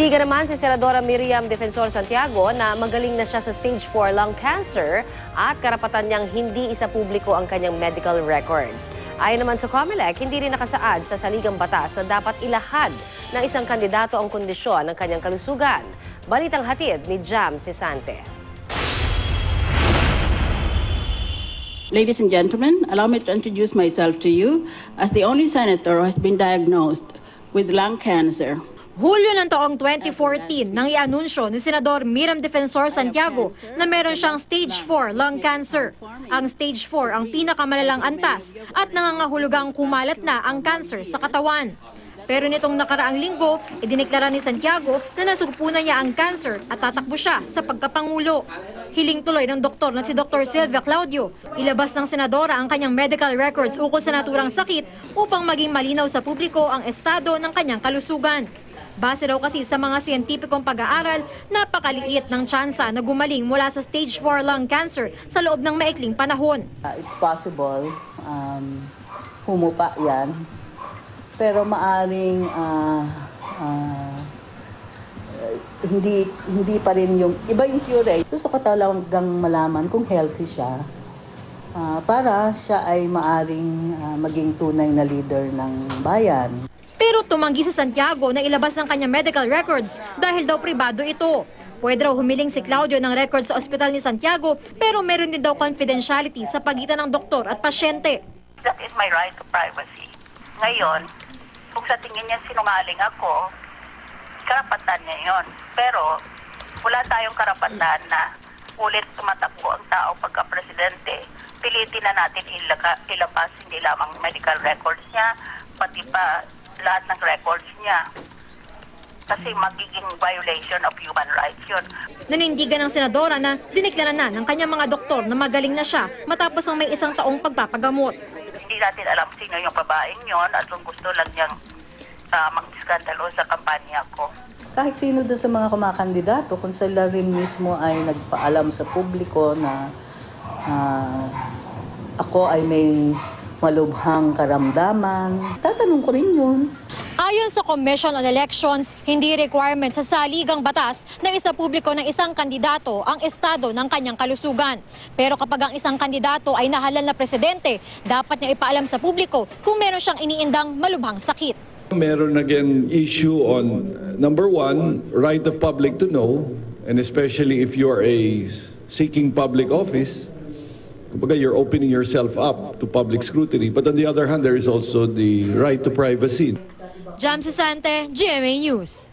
Nanindigan naman si Senadora Miriam Defensor Santiago na magaling na siya sa stage 4 lung cancer at karapatan niyang hindi isapubliko ang kanyang medical records. Ayon naman sa COMELEC, hindi rin nakasaad sa saligang batas na dapat ilahad ng isang kandidato ang kondisyon ng kanyang kalusugan. Balitang hatid ni Jam Sisante. Ladies and gentlemen, allow me to introduce myself to you as the only senator who has been diagnosed with lung cancer. Hulyo ng taong 2014 nang i-anunsyo ni Senador Miriam Defensor Santiago na meron siyang stage 4 lung cancer. Ang stage 4 ang pinakamalalang antas at nangangahulugang kumalat na ang cancer sa katawan. Pero nitong nakaraang linggo, idineklara ni Santiago na nasugpunan niya ang cancer at tatakbo siya sa pagkapangulo. Hiling tuloy ng doktor na si Dr. Silvia Claudio, ilabas ng senadora ang kanyang medical records ukol sa naturang sakit upang maging malinaw sa publiko ang estado ng kanyang kalusugan. Base daw kasi sa mga siyentipikong pag-aaral, napakaliit ng tsansa na gumaling mula sa stage 4 lung cancer sa loob ng maikling panahon. It's possible, humupa yan, pero maaring hindi pa rin yung, iba yung cure. Gusto ko talagang malaman kung healthy siya para siya ay maaring maging tunay na leader ng bayan. Pero tumanggi si Santiago na ilabas ng kanyang medical records dahil daw pribado ito. Pwede raw humiling si Claudio ng records sa ospital ni Santiago pero meron din daw confidentiality sa pagitan ng doktor at pasyente. That is my right to privacy. Ngayon, kung sa tingin niya sinungaling ako, karapatan niya yun. Pero wala tayong karapatan na ulit tumatakbo ang tao pagka-presidente. Pilitin na natin ilabas hindi lamang medical records niya, pati pa lahat ng records niya. Kasi magiging violation of human rights yun. Nanindigan ng senadora na dineklara na ng kanyang mga doktor na magaling na siya matapos ang may isang taong pagpapagamot. Hindi natin alam sino yung babaeng yun at kung gusto lang niyang mag-skandalo sa kampanya ko. Kahit sino doon sa mga kumakandidato, kung sila rin mismo ay nagpaalam sa publiko na ako ay may malubhang karamdaman, tatanong ko rin yun. Ayon sa Commission on Elections, hindi requirement sa saligang batas na isapubliko ng isang kandidato ang estado ng kanyang kalusugan. Pero kapag ang isang kandidato ay nahalal na presidente, dapat niya ipaalam sa publiko kung meron siyang iniindang malubhang sakit. Meron again issue on number one, right of public to know, and especially if you're a seeking public office, kumbaga you're opening yourself up to public scrutiny. But on the other hand, there is also the right to privacy. Jam Sisante, GMA News.